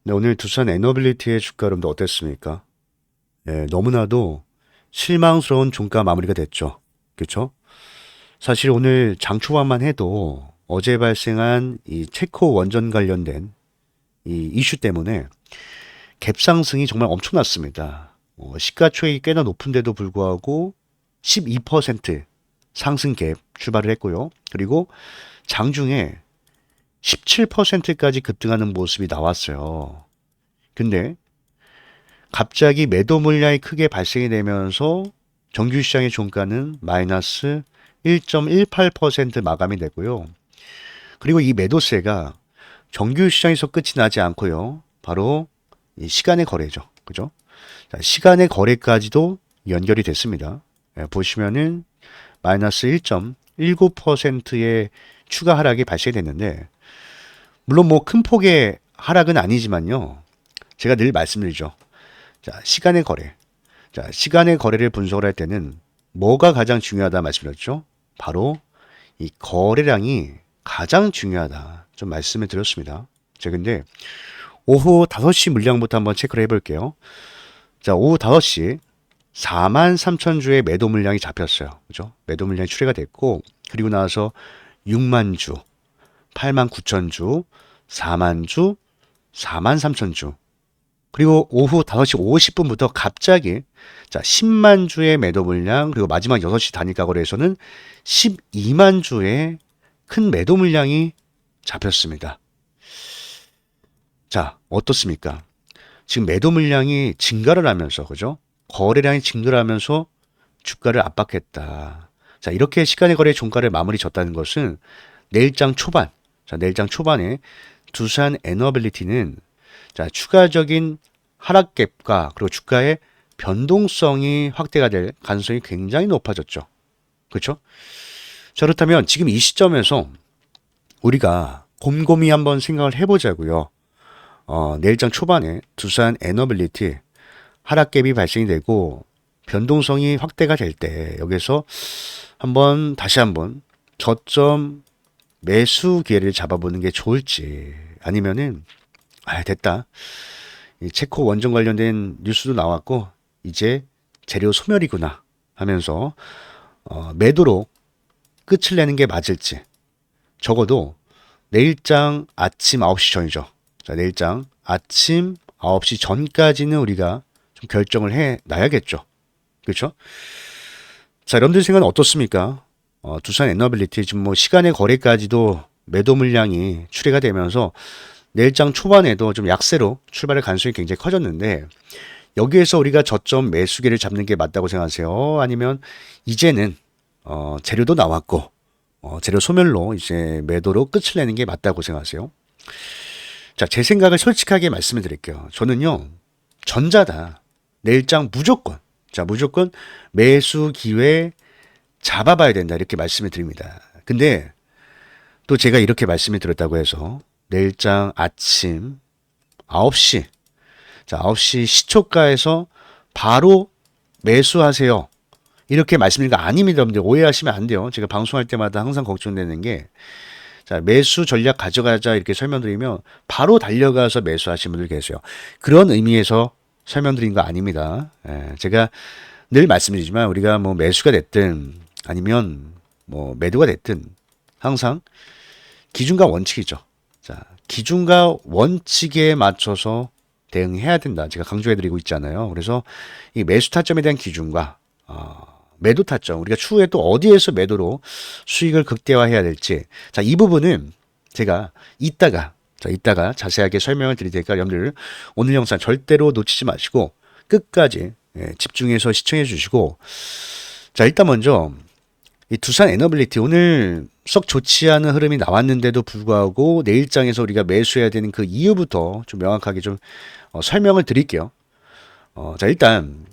네, 오늘 두산 에너빌리티의 주가 여러분들 어땠습니까? 네, 너무나도 실망스러운 종가 마무리가 됐죠. 그렇죠? 사실 오늘 장 초반만 해도 어제 발생한 이 체코 원전 관련된 이 이슈 때문에 갭 상승이 정말 엄청났습니다. 시가총액이 꽤나 높은데도 불구하고 12% 상승 갭 출발을 했고요. 그리고 장중에 17%까지 급등하는 모습이 나왔어요. 근데 갑자기 매도 물량이 크게 발생이 되면서 정규 시장의 종가는 마이너스 1.18% 마감이 되고요. 그리고 이 매도세가 정규 시장에서 끝이 나지 않고요. 바로 이 시간의 거래죠. 그죠? 자, 시간의 거래까지도 연결이 됐습니다. 보시면은 마이너스 1.19%의 추가 하락이 발생됐는데, 물론 뭐 큰 폭의 하락은 아니지만요. 제가 늘 말씀드리죠. 자, 시간의 거래. 자, 시간의 거래를 분석을 할 때는 뭐가 가장 중요하다 말씀드렸죠? 바로 이 거래량이 가장 중요하다. 좀 말씀을 드렸습니다. 자, 근데 오후 5시 물량부터 한번 체크를 해볼게요. 자, 오후 5시 4만 3천 주의 매도 물량이 잡혔어요. 그죠? 매도 물량이 출회가 됐고, 그리고 나서 6만 주, 8만 9천 주, 4만 주, 4만 3천 주, 그리고 오후 5시 50분부터 갑자기 자 10만 주의 매도 물량, 그리고 마지막 6시 단일가 거래에서는 12만 주의 큰 매도 물량이 잡혔습니다. 자, 어떻습니까? 지금 매도 물량이 증가를 하면서, 그죠? 거래량이 증가를 하면서 주가를 압박했다. 자, 이렇게 시간의 거래 종가를 마무리 졌다는 것은 내일장 초반, 자, 내일장 초반에 두산 에너빌리티는 자, 추가적인 하락갭과 그리고 주가의 변동성이 확대가 될 가능성이 굉장히 높아졌죠. 그렇죠? 자, 그렇다면 지금 이 시점에서 우리가 곰곰이 한번 생각을 해보자고요. 내일장 초반에 두산 에너빌리티 하락갭이 발생이 되고 변동성이 확대가 될 때 여기서 다시 한번 저점 매수 기회를 잡아보는 게 좋을지, 아니면은 됐다. 이 체코 원전 관련된 뉴스도 나왔고 이제 재료 소멸이구나 하면서 매도로 끝을 내는 게 맞을지, 적어도 내일장 아침 9시 전이죠. 자, 내일장 아침 9시 전까지는 우리가 좀 결정을 해 놔야겠죠. 그렇죠? 자, 여러분들 생각은 어떻습니까? 두산 에너빌리티 지금 뭐 시간의 거래까지도 매도 물량이 출회가 되면서 내일장 초반에도 좀 약세로 출발할 가능성이 굉장히 커졌는데, 여기에서 우리가 저점 매수기를 잡는 게 맞다고 생각하세요? 아니면 이제는 재료도 나왔고 재료 소멸로 이제 매도로 끝을 내는 게 맞다고 생각하세요? 자, 제 생각을 솔직하게 말씀을 드릴게요. 저는요, 전자다. 내일장 무조건 매수 기회 잡아봐야 된다, 이렇게 말씀을 드립니다. 근데 또 제가 이렇게 말씀을 드렸다고 해서 내일장 아침 9시, 자, 9시 시초가에서 바로 매수하세요, 이렇게 말씀드린 거 아닙니다. 여러분들 오해하시면 안 돼요. 제가 방송할 때마다 항상 걱정되는 게, 자, 매수 전략 가져가자 이렇게 설명드리면 바로 달려가서 매수하시는 분들 계세요. 그런 의미에서 설명드린 거 아닙니다. 제가 늘 말씀드리지만 우리가 뭐 매수가 됐든 아니면 뭐 매도가 됐든 항상 기준과 원칙이죠. 자, 기준과 원칙에 맞춰서 대응해야 된다, 제가 강조해드리고 있잖아요. 그래서 이 매수 타점에 대한 기준과 매도 타점, 우리가 추후에 또 어디에서 매도로 수익을 극대화해야 될지, 자, 이 부분은 제가 이따가 자세하게 설명을 드릴 테니까 여러분들 오늘 영상 절대로 놓치지 마시고 끝까지 집중해서 시청해 주시고, 자, 일단 먼저 이 두산 에너빌리티 오늘 썩 좋지 않은 흐름이 나왔는데도 불구하고 내일장에서 우리가 매수해야 되는 그 이유부터 좀 명확하게 좀 설명을 드릴게요. 자, 일단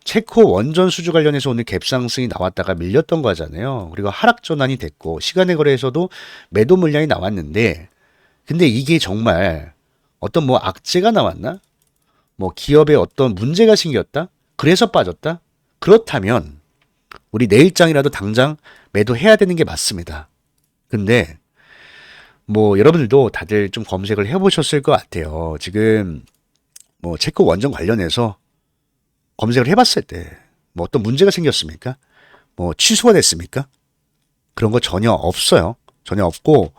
체코 원전 수주 관련해서 오늘 갭 상승이 나왔다가 밀렸던 거잖아요. 그리고 하락 전환이 됐고 시간의 거래에서도 매도 물량이 나왔는데, 근데 이게 정말 어떤 뭐 악재가 나왔나? 뭐 기업에 어떤 문제가 생겼다? 그래서 빠졌다? 그렇다면 우리 내일장이라도 당장 매도해야 되는 게 맞습니다. 근데 뭐 여러분들도 다들 좀 검색을 해보셨을 것 같아요. 지금 뭐 체코 원전 관련해서 검색을 해봤을 때 뭐 어떤 문제가 생겼습니까? 뭐 취소가 됐습니까? 그런 거 전혀 없어요. 전혀 없고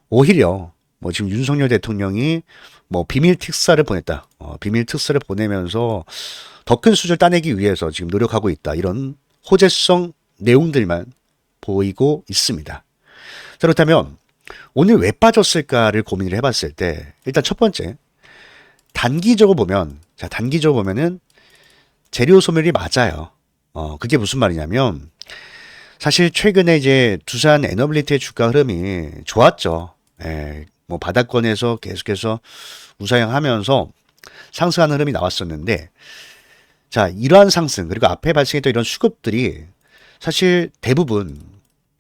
오히려 뭐 지금 윤석열 대통령이 뭐 비밀 특사를 보냈다. 비밀 특사를 보내면서 더 큰 수주를 따내기 위해서 지금 노력하고 있다. 이런 호재성 내용들만 보이고 있습니다. 자, 그렇다면 오늘 왜 빠졌을까를 고민을 해봤을 때 일단 첫 번째 단기적으로 보면 자 단기적으로 보면은 재료 소멸이 맞아요. 그게 무슨 말이냐면 사실 최근에 이제 두산 에너빌리티의 주가 흐름이 좋았죠. 예, 뭐 바닥권에서 계속해서 우상향하면서 상승하는 흐름이 나왔었는데 자 이러한 상승 그리고 앞에 발생했던 이런 수급들이 사실 대부분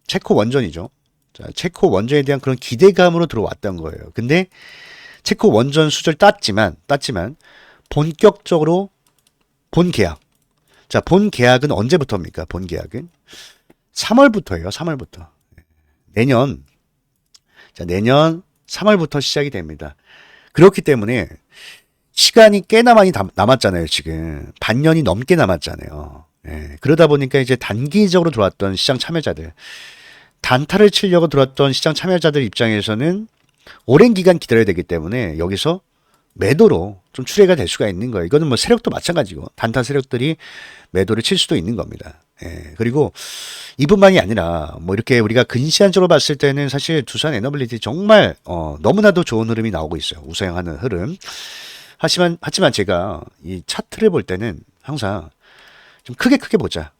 체코 원전이죠. 자, 체코 원전에 대한 그런 기대감으로 들어왔던 거예요. 근데 체코 원전 수주를 땄지만 본격적으로 본 계약. 자, 본 계약은 언제부터입니까? 본 계약은 3월부터예요. 3월부터. 내년 3월부터 시작이 됩니다. 그렇기 때문에 시간이 꽤나 많이 남았잖아요. 지금 반년이 넘게 남았잖아요. 예, 그러다 보니까 이제 단기적으로 들어왔던 시장 참여자들, 단타를 치려고 들어왔던 시장 참여자들 입장에서는 오랜 기간 기다려야 되기 때문에 여기서 매도로 좀 출회가 될 수가 있는 거예요. 이거는 뭐 세력도 마찬가지고 단타 세력들이 매도를 칠 수도 있는 겁니다. 예, 그리고 이뿐만이 아니라 뭐 이렇게 우리가 근시안적으로 봤을 때는 사실 두산 에너빌리티 정말 너무나도 좋은 흐름이 나오고 있어요. 우상향하는 흐름. 하지만 제가 이 차트를 볼 때는 항상 좀 크게 보자.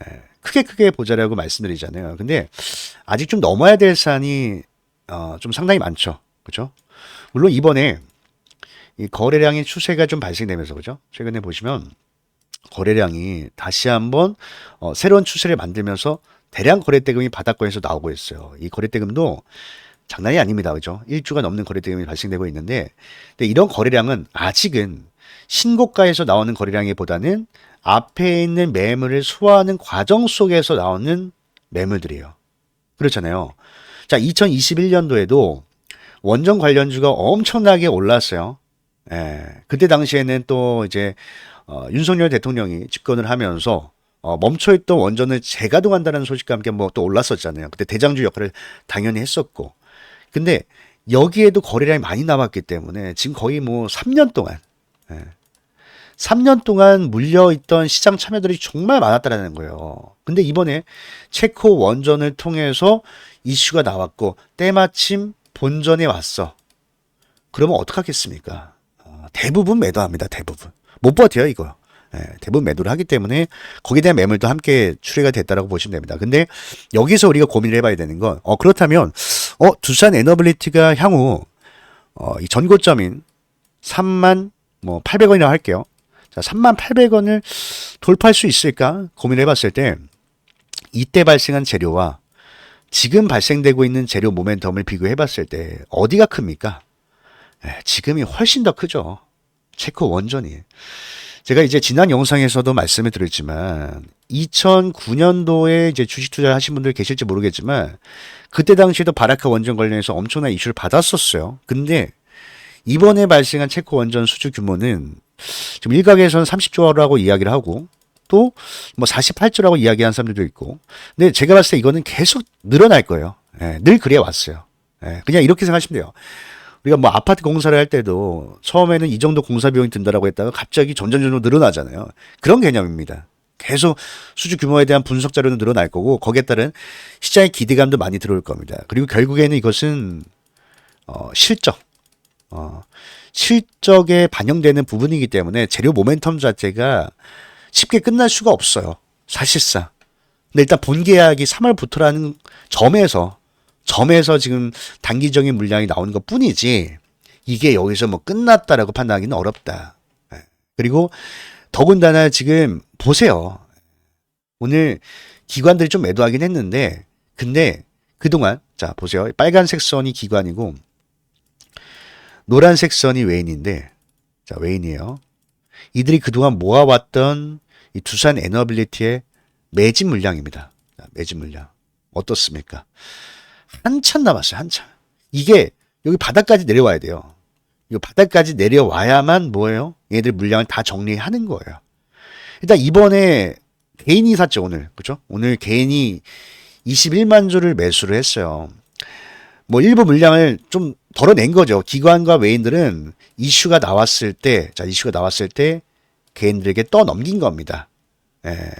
예, 크게 보자라고 말씀드리잖아요. 근데 아직 좀 넘어야 될 산이 좀 상당히 많죠. 그렇죠? 물론 이번에 이 거래량의 추세가 좀 발생되면서 그죠? 최근에 보시면 거래량이 다시 한번 새로운 추세를 만들면서 대량 거래대금이 바닥권에서 나오고 있어요. 이 거래대금도 장난이 아닙니다. 그죠? 1주가 넘는 거래대금이 발생되고 있는데 근데 이런 거래량은 아직은 신고가에서 나오는 거래량보다는 앞에 있는 매물을 소화하는 과정 속에서 나오는 매물들이에요. 그렇잖아요. 자, 2021년도에도 원전 관련주가 엄청나게 올랐어요. 예, 그때 당시에는 또 이제 윤석열 대통령이 집권을 하면서 멈춰있던 원전을 재가동한다는 소식과 함께 뭐 또 올랐었잖아요. 그때 대장주 역할을 당연히 했었고. 근데 여기에도 거래량이 많이 남았기 때문에 지금 거의 뭐 3년 동안, 예, 3년 동안 물려있던 시장 참여들이 정말 많았다라는 거예요. 근데 이번에 체코 원전을 통해서 이슈가 나왔고 때마침 본전에 왔어. 그러면 어떡하겠습니까? 대부분 매도합니다. 대부분. 못 버텨요, 이거. 예, 대부분 매도를 하기 때문에 거기에 대한 매물도 함께 출회가 됐다라고 보시면 됩니다. 근데 여기서 우리가 고민을 해봐야 되는 건, 그렇다면, 두산 에너빌리티가 향후, 이 전고점인 3만, 뭐, 800원이라고 할게요. 자, 3만 800원을 돌파할 수 있을까? 고민을 해봤을 때, 이때 발생한 재료와 지금 발생되고 있는 재료 모멘텀을 비교해봤을 때, 어디가 큽니까? 지금이 훨씬 더 크죠. 체코 원전이. 제가 이제 지난 영상에서도 말씀을 드렸지만 2009년도에 이제 주식 투자를 하신 분들 계실지 모르겠지만 그때 당시에도 바라카 원전 관련해서 엄청난 이슈를 받았었어요. 근데 이번에 발생한 체코 원전 수주 규모는 지금 일각에서는 30조라고 이야기를 하고 또 뭐 48조라고 이야기하는 사람들도 있고 근데 제가 봤을 때 이거는 계속 늘어날 거예요. 늘 그래 왔어요. 그냥 이렇게 생각하시면 돼요. 우리가 뭐 아파트 공사를 할 때도 처음에는 이 정도 공사 비용이 든다라고 했다가 갑자기 점점 늘어나잖아요. 그런 개념입니다. 계속 수주 규모에 대한 분석 자료는 늘어날 거고 거기에 따른 시장의 기대감도 많이 들어올 겁니다. 그리고 결국에는 이것은 실적, 실적에 반영되는 부분이기 때문에 재료 모멘텀 자체가 쉽게 끝날 수가 없어요. 사실상. 근데 일단 본계약이 3월부터라는 점에서 지금 단기적인 물량이 나오는 것 뿐이지 이게 여기서 뭐 끝났다라고 판단하기는 어렵다. 그리고 더군다나 지금 보세요. 오늘 기관들이 좀 매도하긴 했는데 근데 그동안 자 보세요. 빨간색 선이 기관이고 노란색 선이 외인인데 자 외인이에요. 이들이 그동안 모아왔던 이 두산 에너빌리티의 매집 물량입니다. 자, 매집 물량 어떻습니까? 한참 남았어요. 한참. 이게 여기 바닥까지 내려와야 돼요. 이 바닥까지 내려와야만 뭐예요? 얘들 물량을 다 정리하는 거예요. 일단 이번에 개인이 샀죠, 오늘. 그죠? 오늘 개인이 21만 주를 매수를 했어요. 뭐 일부 물량을 좀 덜어낸 거죠. 기관과 외인들은 이슈가 나왔을 때, 자, 이슈가 나왔을 때 개인들에게 떠넘긴 겁니다.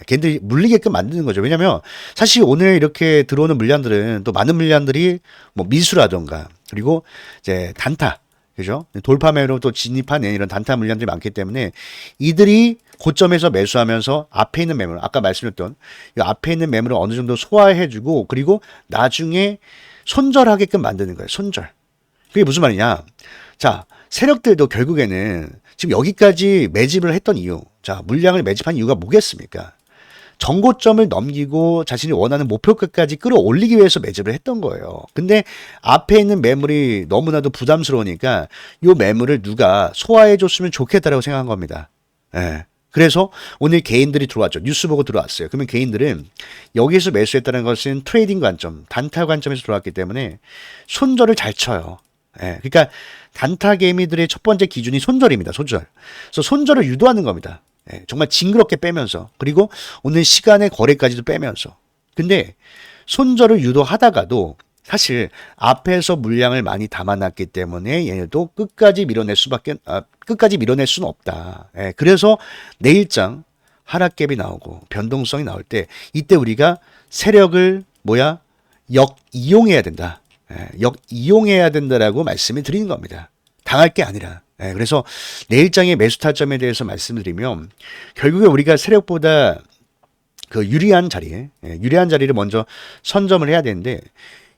걔들이 물리게끔 만드는 거죠. 왜냐면 사실 오늘 이렇게 들어오는 물량들은 또 많은 물량들이 뭐 미수라던가 그리고 이제 단타, 그죠? 돌파 매매로 또 진입하는 이런 단타 물량들이 많기 때문에 이들이 고점에서 매수하면서 앞에 있는 매물, 아까 말씀드렸던 이 앞에 있는 매물을 어느 정도 소화해주고 그리고 나중에 손절하게끔 만드는 거예요. 손절. 그게 무슨 말이냐? 자, 세력들도 결국에는 지금 여기까지 매집을 했던 이유, 자, 물량을 매집한 이유가 뭐겠습니까? 정고점을 넘기고 자신이 원하는 목표가까지 끌어올리기 위해서 매집을 했던 거예요. 근데 앞에 있는 매물이 너무나도 부담스러우니까 이 매물을 누가 소화해 줬으면 좋겠다라고 생각한 겁니다. 예. 그래서 오늘 개인들이 들어왔죠. 뉴스 보고 들어왔어요. 그러면 개인들은 여기서 매수했다는 것은 트레이딩 관점, 단타 관점에서 들어왔기 때문에 손절을 잘 쳐요. 예. 그러니까 단타 개미들의 첫 번째 기준이 손절입니다. 손절. 그래서 손절을 유도하는 겁니다. 예, 정말 징그럽게 빼면서 그리고 오늘 시간의 거래까지도 빼면서 근데 손절을 유도하다가도 사실 앞에서 물량을 많이 담아놨기 때문에 얘네도 끝까지 밀어낼 수는 없다. 예, 그래서 내일장 하락갭이 나오고 변동성이 나올 때 이때 우리가 세력을 역이용해야 된다. 예, 역이용해야 된다라고 말씀을 드리는 겁니다. 당할 게 아니라. 예, 그래서 내일장의 매수 타점에 대해서 말씀드리면 결국에 우리가 세력보다 그 유리한 자리에 유리한 자리를 먼저 선점을 해야 되는데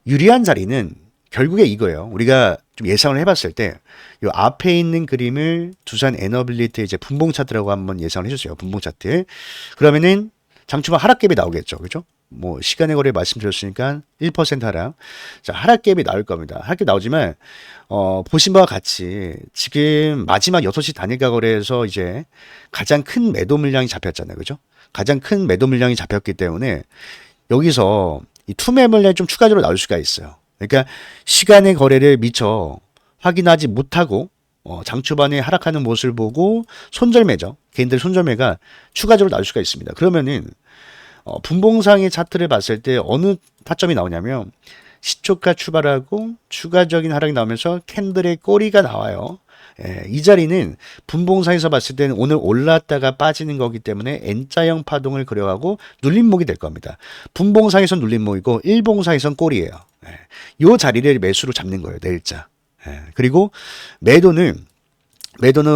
유리한 자리는 결국에 이거예요. 우리가 좀 예상을 해봤을 때 이 앞에 있는 그림을 두산 에너빌리티 이제 분봉 차트라고 한번 예상을 해주세요. 분봉 차트. 그러면은 장초반 하락갭이 나오겠죠, 그렇죠? 뭐 시간의 거래 말씀드렸으니까 1% 하락. 자, 하락갭이 나올 겁니다. 하락갭 나오지만 보신 바와 같이 지금 마지막 6시 단일가 거래에서 이제 가장 큰 매도 물량이 잡혔잖아요. 그죠? 가장 큰 매도 물량이 잡혔기 때문에 여기서 이 투매 물량이 좀 추가적으로 나올 수가 있어요. 그러니까 시간의 거래를 미처 확인하지 못하고 장 초반에 하락하는 모습을 보고 손절매죠. 개인들 손절매가 추가적으로 나올 수가 있습니다. 그러면은 분봉상의 차트를 봤을 때 어느 타점이 나오냐면 시초가 출발하고 추가적인 하락이 나오면서 캔들의 꼬리가 나와요. 예, 이 자리는 분봉상에서 봤을 때는 오늘 올랐다가 빠지는 거기 때문에 N자형 파동을 그려가고 눌림목이 될 겁니다. 분봉상에선 눌림목이고 일봉상에선 꼬리예요. 예, 이 자리를 매수로 잡는 거예요. 내일자. 예, 그리고 매도는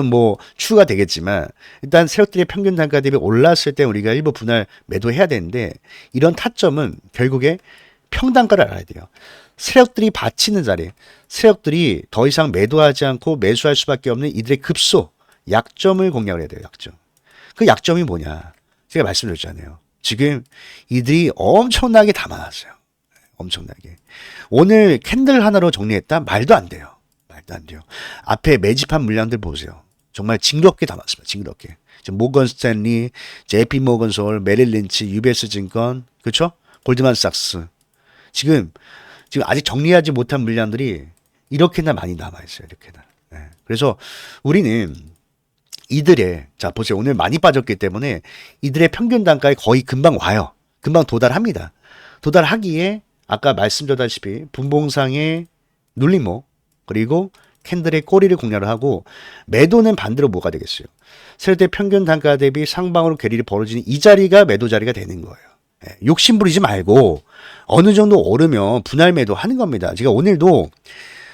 뭐 추가 되겠지만 일단 세력들의 평균 단가 대비 올랐을 때 우리가 일부 분할 매도해야 되는데 이런 타점은 결국에 평단가를 알아야 돼요. 세력들이 받치는 자리, 세력들이 더 이상 매도하지 않고 매수할 수밖에 없는 이들의 급소, 약점을 공략을 해야 돼요. 약점. 그 약점이 뭐냐? 제가 말씀드렸잖아요. 지금 이들이 엄청나게 담아놨어요. 엄청나게. 오늘 캔들 하나로 정리했다? 말도 안 돼요. 말도 안 돼요. 앞에 매집한 물량들 보세요. 정말 징그럽게 담았습니다. 징그럽게. 지금 모건 스탠리, JP 모건 서울, 메릴 린치, UBS 증권, 그렇죠? 골드만삭스. 지금 아직 정리하지 못한 물량들이 이렇게나 많이 남아있어요. 이렇게나. 네. 그래서 우리는 이들의, 자, 보세요. 오늘 많이 빠졌기 때문에 이들의 평균 단가에 거의 금방 와요. 금방 도달합니다. 도달하기에 아까 말씀드렸다시피 분봉상의 눌림목, 그리고 캔들의 꼬리를 공략을 하고 매도는 반대로 뭐가 되겠어요? 세력대 평균 단가 대비 상방으로 괴리를 벌어지는 이 자리가 매도 자리가 되는 거예요. 예, 욕심 부리지 말고 어느 정도 오르면 분할 매도 하는 겁니다. 제가 오늘도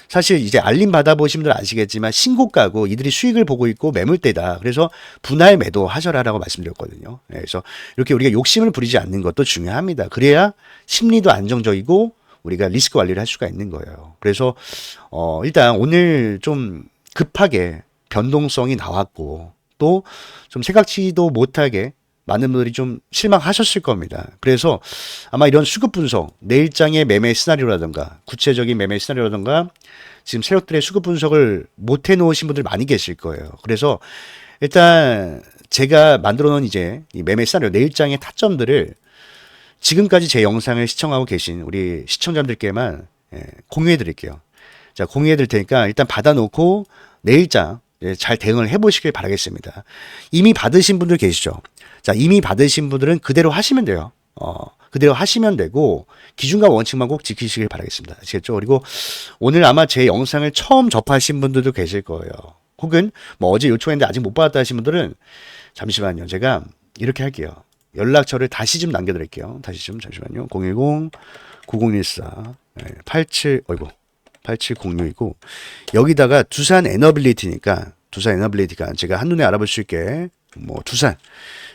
사실 이제 알림 받아보신 분들 아시겠지만 신고가고 이들이 수익을 보고 있고 매물대다. 그래서 분할 매도 하셔라라고 말씀드렸거든요. 예, 그래서 이렇게 우리가 욕심을 부리지 않는 것도 중요합니다. 그래야 심리도 안정적이고 우리가 리스크 관리를 할 수가 있는 거예요. 그래서 일단 오늘 좀 급하게 변동성이 나왔고 또 좀 생각지도 못하게 많은 분들이 좀 실망하셨을 겁니다. 그래서 아마 이런 수급 분석, 내일장의 매매 시나리오라든가 구체적인 매매 시나리오라든가 지금 세력들의 수급 분석을 못 해놓으신 분들 많이 계실 거예요. 그래서 일단 제가 만들어 놓은 이제 이 매매 시나리오, 내일장의 타점들을 지금까지 제 영상을 시청하고 계신 우리 시청자분들께만 공유해 드릴게요. 자, 공유해 드릴 테니까 일단 받아놓고 내일장 잘 대응을 해보시길 바라겠습니다. 이미 받으신 분들 계시죠? 자, 이미 받으신 분들은 그대로 하시면 돼요. 그대로 하시면 되고 기준과 원칙만 꼭 지키시길 바라겠습니다. 아시겠죠? 그리고 오늘 아마 제 영상을 처음 접하신 분들도 계실 거예요. 혹은 뭐 어제 요청했는데 아직 못 받았다 하신 분들은 잠시만요. 제가 이렇게 할게요. 연락처를 다시 좀 남겨드릴게요. 다시 좀 잠시만요. 010-9014-8706이고 여기다가 두산 에너빌리티니까 제가 한눈에 알아볼 수 있게 뭐 두산,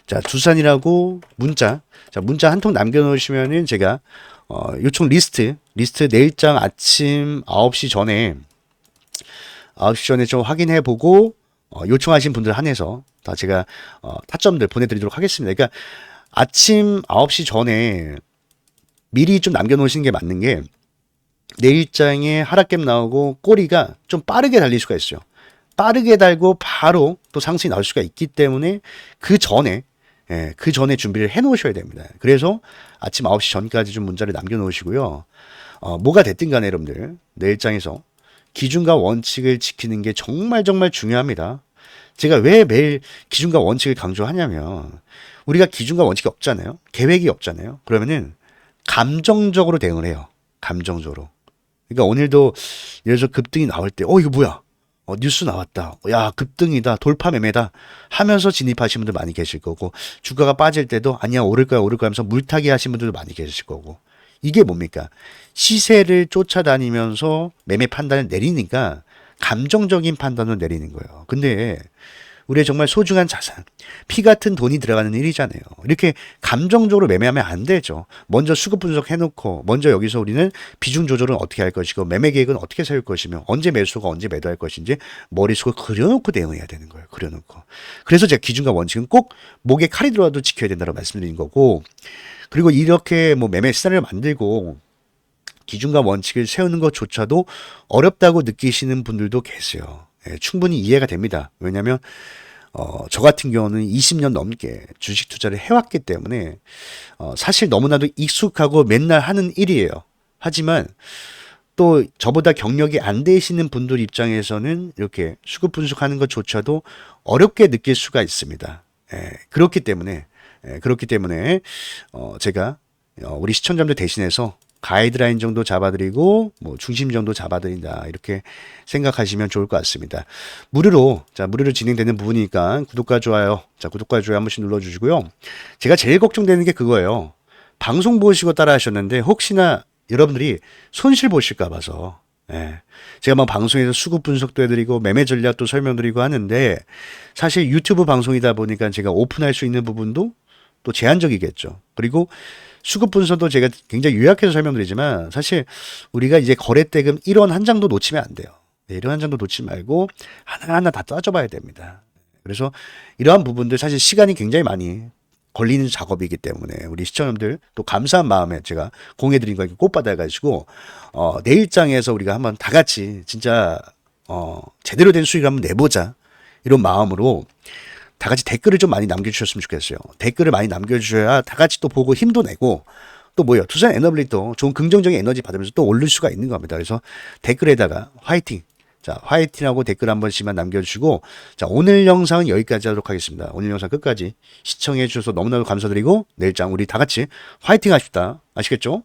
자 두산이라고 문자, 자 문자 한 통 남겨놓으시면은 제가 요청 리스트 내일장 아침 9시 전에 좀 확인해 보고 요청하신 분들 한해서 다 제가 타점들 보내드리도록 하겠습니다. 그러니까 아침 9시 전에 미리 좀 남겨놓으시는 게 맞는 게 내일장에 하락갭 나오고 꼬리가 좀 빠르게 달릴 수가 있어요. 빠르게 달고 바로 또 상승이 나올 수가 있기 때문에 그 전에 준비를 해 놓으셔야 됩니다. 그래서 아침 9시 전까지 좀 문자를 남겨 놓으시고요. 뭐가 됐든 간에 여러분들 내일장에서 기준과 원칙을 지키는 게 정말 중요합니다. 제가 왜 매일 기준과 원칙을 강조하냐면 우리가 기준과 원칙이 없잖아요. 계획이 없잖아요. 그러면은 감정적으로 대응을 해요. 감정적으로. 그러니까 오늘도 예를 들어서 급등이 나올 때 이거 뭐야? 뉴스 나왔다. 야, 급등이다. 돌파 매매다. 하면서 진입하신 분들 많이 계실 거고 주가가 빠질 때도 아니야 오를 거야 하면서 물타기 하신 분들도 많이 계실 거고 이게 뭡니까? 시세를 쫓아다니면서 매매 판단을 내리니까 감정적인 판단을 내리는 거예요. 근데 우리의 정말 소중한 자산, 피 같은 돈이 들어가는 일이잖아요. 이렇게 감정적으로 매매하면 안 되죠. 먼저 수급 분석해놓고 먼저 여기서 우리는 비중 조절은 어떻게 할 것이고 매매 계획은 어떻게 세울 것이며 언제 매수가 언제 매도할 것인지 머릿속을 그려놓고 대응해야 되는 거예요. 그려놓고. 그래서 제가 기준과 원칙은 꼭 목에 칼이 들어와도 지켜야 된다고 말씀드린 거고 그리고 이렇게 뭐 매매 시나리오를 만들고 기준과 원칙을 세우는 것조차도 어렵다고 느끼시는 분들도 계세요. 충분히 이해가 됩니다. 왜냐하면 저 같은 경우는 20년 넘게 주식 투자를 해왔기 때문에 사실 너무나도 익숙하고 맨날 하는 일이에요. 하지만 또 저보다 경력이 안 되시는 분들 입장에서는 이렇게 수급 분석하는 것조차도 어렵게 느낄 수가 있습니다. 그렇기 때문에 제가 우리 시청자분들 대신해서 가이드라인 정도 잡아드리고 뭐 중심 정도 잡아드린다 이렇게 생각하시면 좋을 것 같습니다. 무료로 진행되는 부분이니까 구독과 좋아요 한 번씩 눌러주시고요. 제가 제일 걱정되는 게 그거예요. 방송 보시고 따라 하셨는데 혹시나 여러분들이 손실 보실까 봐서 제가 막 방송에서 수급 분석도 해드리고 매매 전략도 설명드리고 하는데 사실 유튜브 방송이다 보니까 제가 오픈할 수 있는 부분도 또 제한적이겠죠. 그리고 수급 분석도 제가 굉장히 요약해서 설명드리지만 사실 우리가 이제 거래대금 1원 한 장도 놓치면 안 돼요. 1원 한 장도 놓치지 말고 하나하나 다 따져봐야 됩니다. 그래서 이러한 부분들 사실 시간이 굉장히 많이 걸리는 작업이기 때문에 우리 시청자분들 또 감사한 마음에 제가 공유해드린 거 꼭 받아가지고 내일장에서 우리가 한번 다 같이 진짜 제대로 된 수익을 한번 내보자 이런 마음으로 다 같이 댓글을 좀 많이 남겨주셨으면 좋겠어요. 댓글을 많이 남겨주셔야 다 같이 또 보고 힘도 내고 또 뭐예요? 두산 에너빌리티도 좋은 긍정적인 에너지 받으면서 또 올릴 수가 있는 겁니다. 그래서 댓글에다가 화이팅! 자, 화이팅하고 댓글 한 번씩만 남겨주시고 자, 오늘 영상은 여기까지 하도록 하겠습니다. 오늘 영상 끝까지 시청해 주셔서 너무나도 감사드리고 내일장 우리 다 같이 화이팅 하십시다. 아시겠죠?